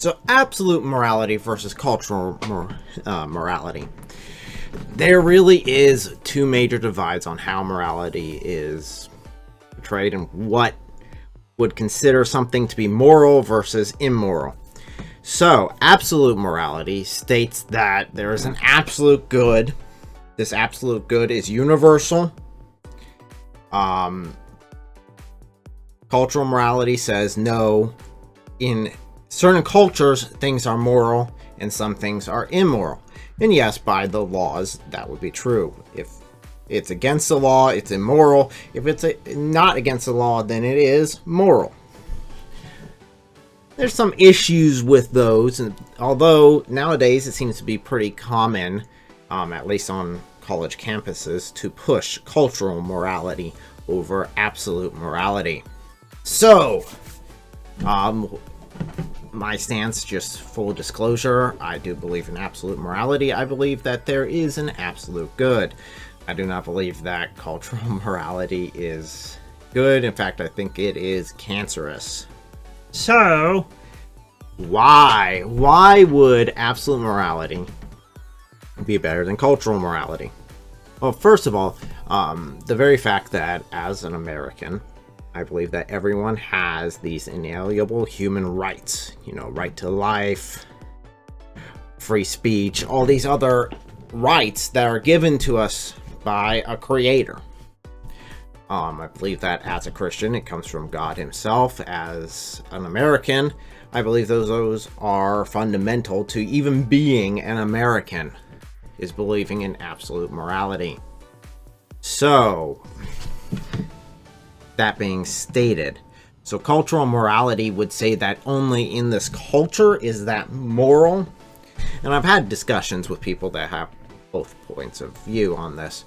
So, absolute morality versus cultural morality. There really is two major divides on how morality is portrayed and what would consider something to be moral versus immoral. So, absolute morality states that there is an absolute good. This absolute good is universal. Cultural morality says no, in certain cultures, things are moral and some things are immoral. And yes, by the laws, that would be true. If it's against the law, it's immoral. If it's not against the law, then it is moral. There's some issues with those, and although nowadays it seems to be pretty common, at least on college campuses, to push cultural morality over absolute morality. So, my stance, just full disclosure, I do believe in absolute morality. I believe that there is an absolute good. I do not believe that cultural morality is good. In fact, I think it is cancerous. So, why would absolute morality be better than cultural morality? Well, first of all, the very fact that as an American, I believe that everyone has these inalienable human rights, right to life, free speech, all these other rights that are given to us by a creator. I believe that as a Christian, it comes from God himself. As an American, I believe those are fundamental to even being an American, is believing in absolute morality. So, that being stated, so cultural morality would say that only in this culture is that moral. And I've had discussions with people that have both points of view on this.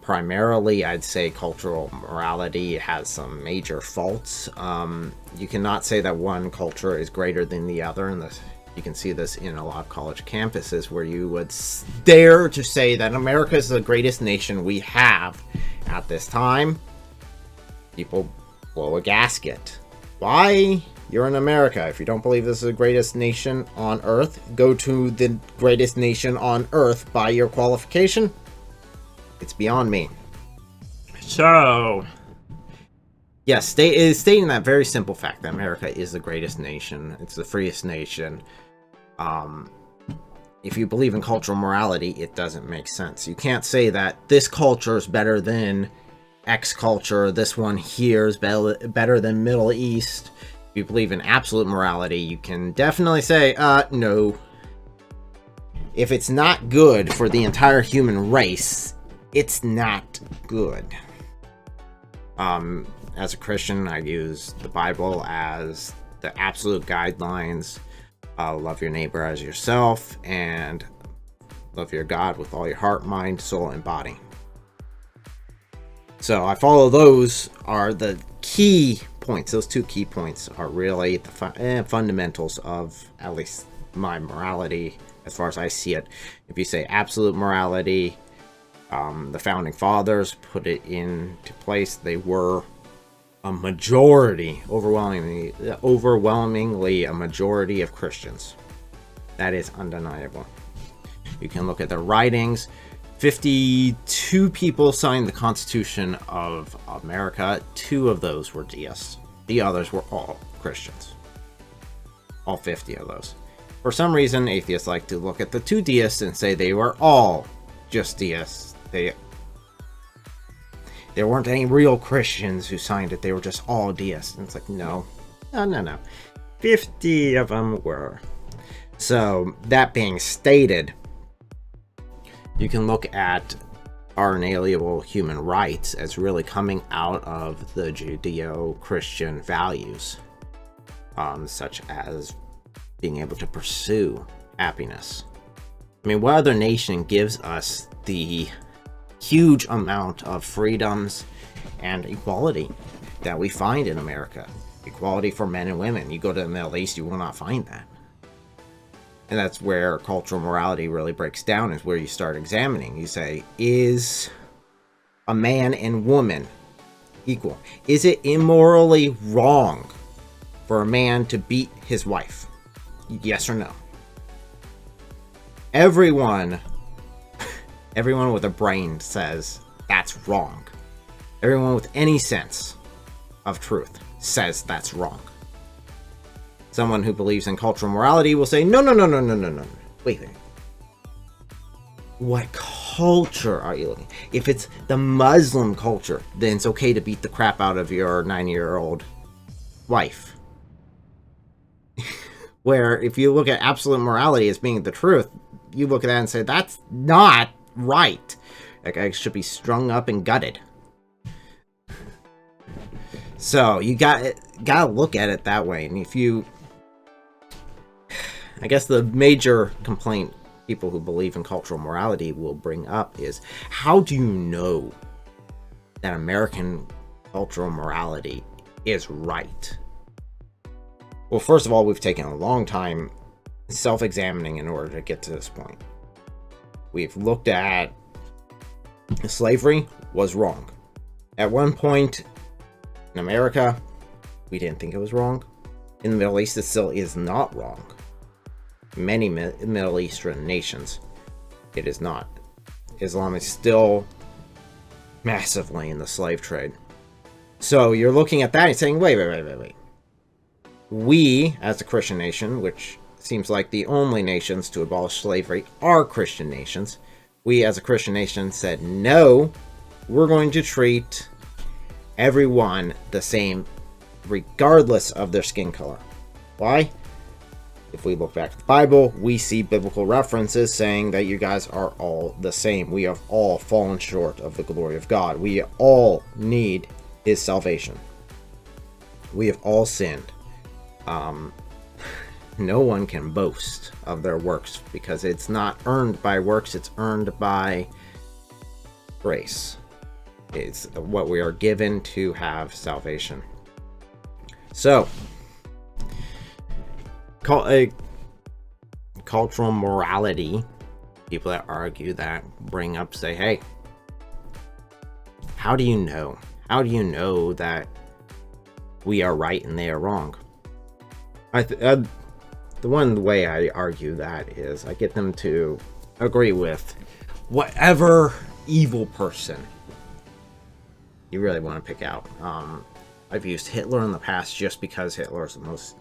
Primarily, I'd say cultural morality has some major faults. You cannot say that one culture is greater than the other, and you can see this in a lot of college campuses where you would dare to say that America is the greatest nation we have at this time. People blow a gasket. Why? You're in America. If you don't believe this is the greatest nation on earth, go to the greatest nation on earth by your qualification. It's beyond me. So, yes, it is stating that very simple fact that America is the greatest nation. It's the freest nation. If you believe in cultural morality, it doesn't make sense. You can't say that this culture is better than X culture, this one here is better than Middle East. If you believe in absolute morality, you can definitely say, no. If it's not good for the entire human race, it's not good. As a Christian, I use the Bible as the absolute guidelines. Love your neighbor as yourself, and love your God with all your heart, mind, soul, and body. So I follow those are the key points. Those two key points are really the fundamentals of at least my morality as far as I see it. If you say absolute morality, the founding fathers put it into place. They were a majority, overwhelmingly a majority of Christians. That is undeniable. You can look at their writings. 52 people signed the Constitution of America. 2 of those were deists. The others were all Christians. All 50 of those. For some reason, atheists like to look at the 2 deists and say they were all just deists. There weren't any real Christians who signed it. They were just all deists. And it's like, no. 50 of them were. So, that being stated, you can look at our inalienable human rights as really coming out of the Judeo-Christian values, such as being able to pursue happiness. I mean, what other nation gives us the huge amount of freedoms and equality that we find in America? Equality for men and women. You go to the Middle East, you will not find that. And that's where cultural morality really breaks down, is where you start examining. You say, is a man and woman equal? Is it immorally wrong for a man to beat his wife? Yes or no? Everyone with a brain says that's wrong. Everyone with any sense of truth says that's wrong. Someone who believes in cultural morality will say, no. Wait. What culture are you looking at? If it's the Muslim culture, then it's okay to beat the crap out of your 9-year-old wife. Where if you look at absolute morality as being the truth, you look at that and say, that's not right. That guy should be strung up and gutted. So you gotta look at it that way. And if you, I guess the major complaint people who believe in cultural morality will bring up is, how do you know that American cultural morality is right? Well, first of all, we've taken a long time self-examining in order to get to this point. We've looked at slavery was wrong. At one point in America, we didn't think it was wrong. In the Middle East, it still is not wrong. Many Middle Eastern nations, it is not. Islam is still massively in the slave trade. So you're looking at that and saying, wait. We, as a Christian nation, which seems like the only nations to abolish slavery are Christian nations, we as a Christian nation said, no, we're going to treat everyone the same regardless of their skin color. Why? If we look back at the Bible, we see biblical references saying that you guys are all the same. We have all fallen short of the glory of God. We all need His salvation. We have all sinned. No one can boast of their works because it's not earned by works, it's earned by grace. It's what we are given to have salvation. So, cultural morality, people that argue that bring up, say, hey, how do you know? How do you know that we are right and they are wrong? The one way I argue that is I get them to agree with whatever evil person you really want to pick out. I've used Hitler in the past just because Hitler is the most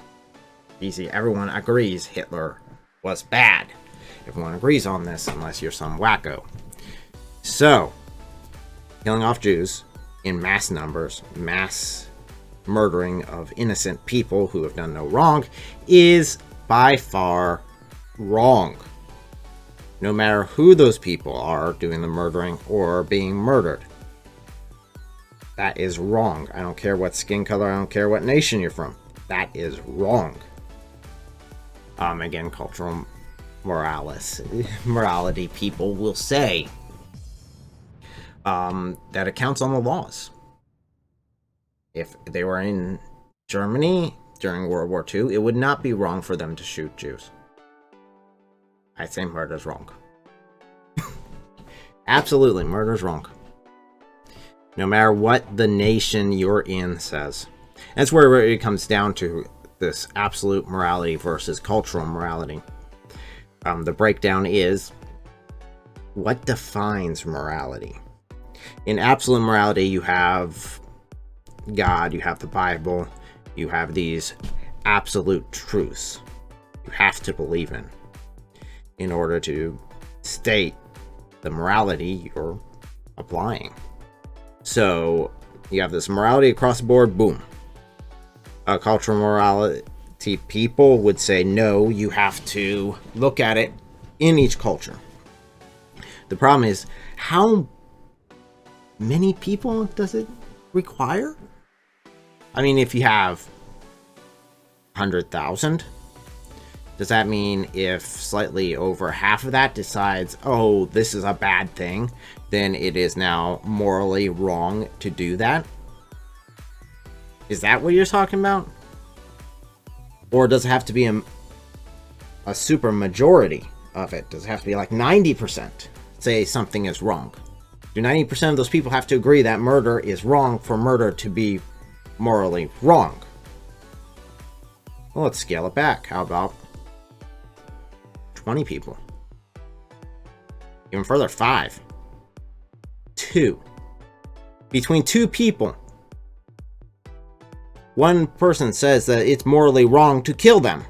easy. Everyone agrees Hitler was bad. Everyone agrees on this unless you're some wacko. So, killing off Jews in mass numbers, mass murdering of innocent people who have done no wrong is by far wrong. No matter who those people are doing the murdering or being murdered. That is wrong. I don't care what skin color, I don't care what nation you're from. That is wrong. Again, cultural morality people will say that it counts on the laws. If they were in Germany during World War II, it would not be wrong for them to shoot Jews. I'd say murder's wrong. Absolutely, murder's wrong. No matter what the nation you're in says. That's where it comes down to this absolute morality versus cultural morality. The breakdown is, what defines morality? In absolute morality, you have God, you have the Bible, you have these absolute truths you have to believe in order to state the morality you're applying. So you have this morality across the board, boom. Cultural morality people would say, no, you have to look at it in each culture. The problem is, how many people does it require? I mean, if you have 100,000, does that mean if slightly over half of that decides, oh, this is a bad thing, then it is now morally wrong to do that? Is that what you're talking about? Or does it have to be a super majority of it? Does it have to be like 90% say something is wrong? Do 90% of those people have to agree that murder is wrong for murder to be morally wrong? Well, let's scale it back. How about 20 people. Even further, 5. 2. Between 2 people, one person says that it's morally wrong to kill them.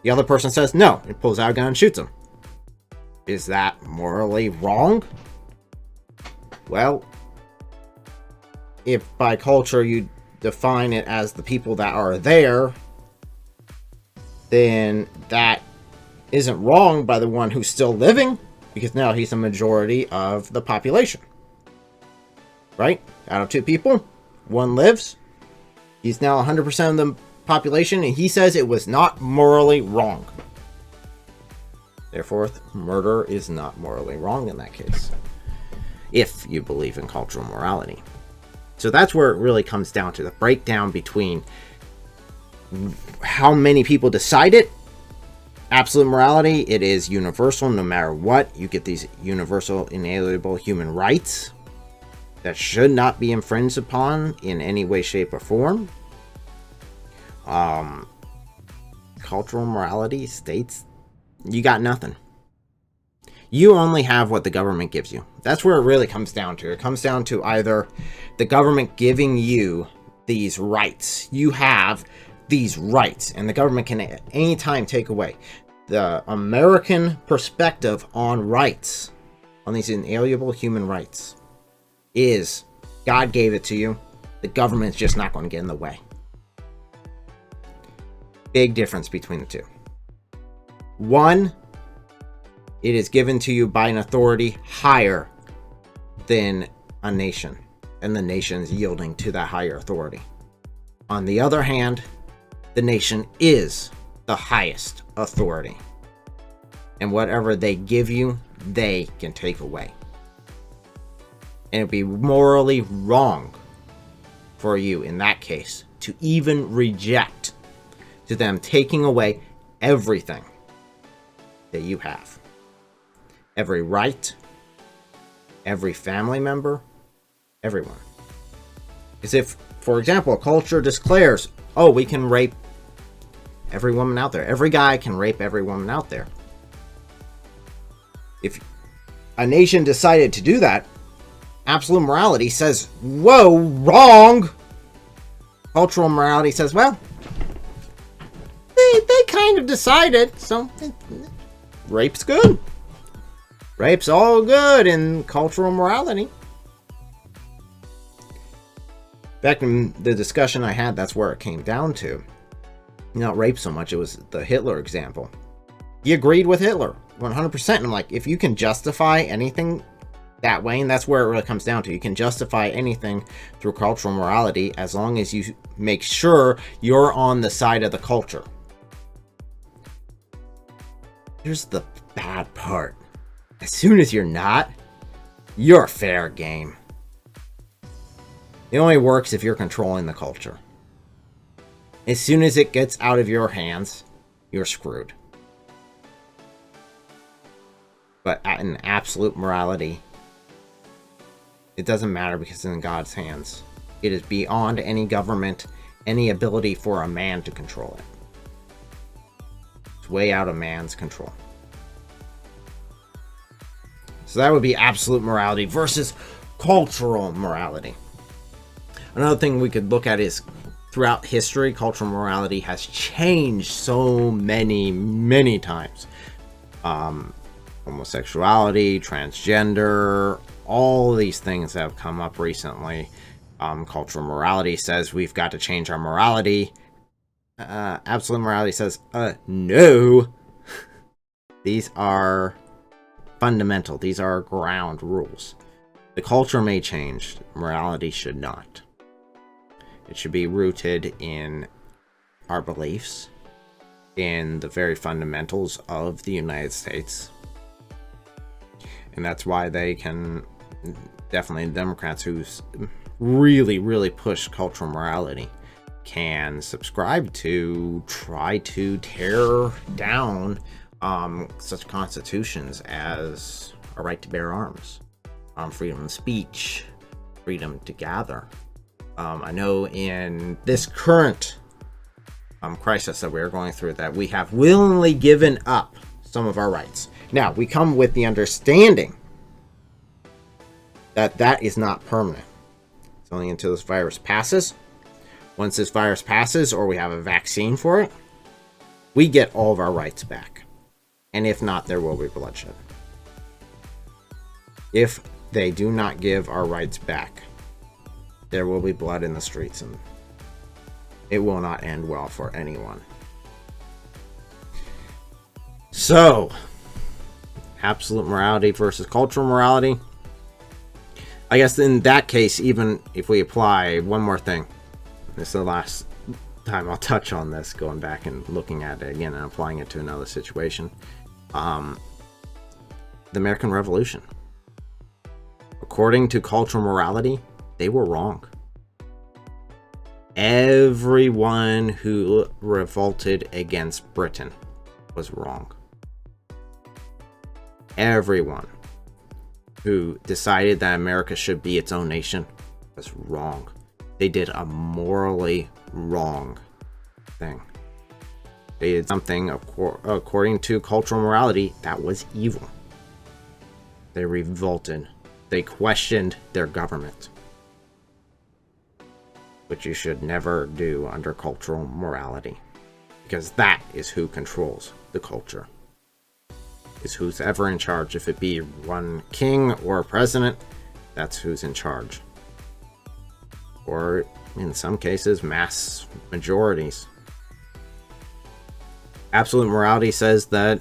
The other person says no, and pulls out a gun and shoots them. Is that morally wrong? Well, if by culture you define it as the people that are there, then that isn't wrong by the one who's still living, because now he's a majority of the population. Right? Out of 2 people, 1 lives. He's now 100% of the population, and he says it was not morally wrong. Therefore, murder is not morally wrong in that case, if you believe in cultural morality. So that's where it really comes down to the breakdown between how many people decide it. Absolute morality, it is universal no matter what. You get these universal, inalienable human rights that should not be infringed upon in any way, shape, or form. Cultural morality states you got nothing. You only have what the government gives you. That's where it really comes down to. It comes down to either the government giving you these rights. You have these rights, and the government can at any time take away. The American perspective on rights, on these inalienable human rights, is God gave it to you. The government's just not going to get in the way. Big difference between the 2. One, it is given to you by an authority higher than a nation, and the nation's yielding to that higher authority. On the other hand, the nation is the highest authority, and whatever they give you, they can take away. And it'd be morally wrong for you in that case to even reject to them taking away everything that you have. Every right, every family member, everyone. As if, for example, a culture declares, oh, we can rape every woman out there. Every guy can rape every woman out there. If a nation decided to do that, absolute morality says, whoa, wrong. Cultural morality says, well, they kind of decided, so rape's good. Rape's all good in cultural morality. Back in the discussion I had, that's where it came down to. Not rape so much, it was the Hitler example. He agreed with Hitler 100%. And I'm like, if you can justify anything that way, and that's where it really comes down to, you can justify anything through cultural morality as long as you make sure you're on the side of the culture. Here's the bad part. As soon as you're not, you're fair game. It only works if you're controlling the culture. As soon as it gets out of your hands, you're screwed. But in absolute morality, it doesn't matter because it's in God's hands. It is beyond any government, any ability for a man to control it. It's way out of man's control. So that would be absolute morality versus cultural morality. Another thing we could look at is throughout history, cultural morality has changed so many times. Homosexuality, transgender, all these things have come up recently. Cultural morality says we've got to change our morality. Absolute morality says, no. These are fundamental. These are ground rules. The culture may change. Morality should not. It should be rooted in our beliefs, in the very fundamentals of the United States. And that's why they can, definitely the Democrats who really push cultural morality, can subscribe to try to tear down such constitutions as a right to bear arms, freedom of speech, freedom to gather. I know in this current crisis that we're going through, that we have willingly given up some of our rights. Now, we come with the understanding that that is not permanent. It's only until this virus passes. Once this virus passes, or we have a vaccine for it, we get all of our rights back. And if not, there will be bloodshed. If they do not give our rights back, there will be blood in the streets, and it will not end well for anyone. So, absolute morality versus cultural morality. I guess in that case, even if we apply one more thing, this is the last time I'll touch on this, going back and looking at it again and applying it to another situation. The American Revolution. According to cultural morality, they were wrong. Everyone who revolted against Britain was wrong. Everyone who decided that America should be its own nation was wrong. They did a morally wrong thing. They did something according to cultural morality that was evil. They revolted. They questioned their government, which you should never do under cultural morality, because that is who controls the culture. Is who's ever in charge. If it be one king or a president, that's who's in charge. Or in some cases, mass majorities. Absolute morality says that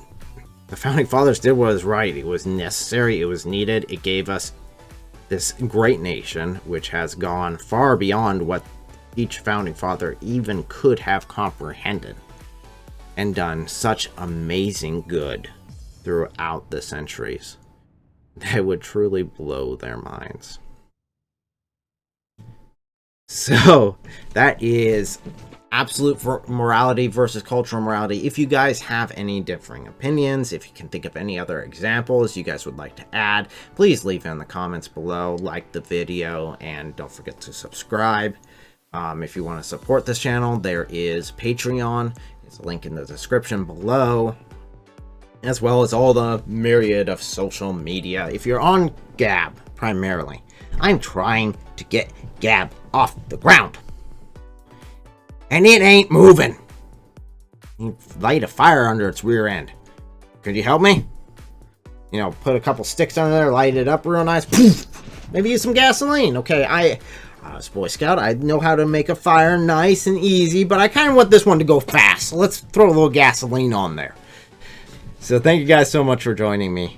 the founding fathers did what was right. It was necessary. It was needed. It gave us this great nation, which has gone far beyond what each founding father even could have comprehended, and done such amazing good throughout the centuries that would truly blow their minds. So that is absolute morality versus cultural morality. If you guys have any differing opinions, if you can think of any other examples you guys would like to add, please leave in the comments below, like the video, and don't forget to subscribe. If you want to support this channel, there is Patreon. There's a link in the description below, as well as all the myriad of social media. If you're on Gab, primarily, I'm trying to get Gab off the ground, and it ain't moving. You light a fire under its rear end. Could you help me? You know, put a couple sticks under there, light it up real nice. Poof! Maybe use some gasoline. Okay, I was Boy Scout. I know how to make a fire nice and easy, but I kind of want this one to go fast. So let's throw a little gasoline on there. So thank you guys so much for joining me.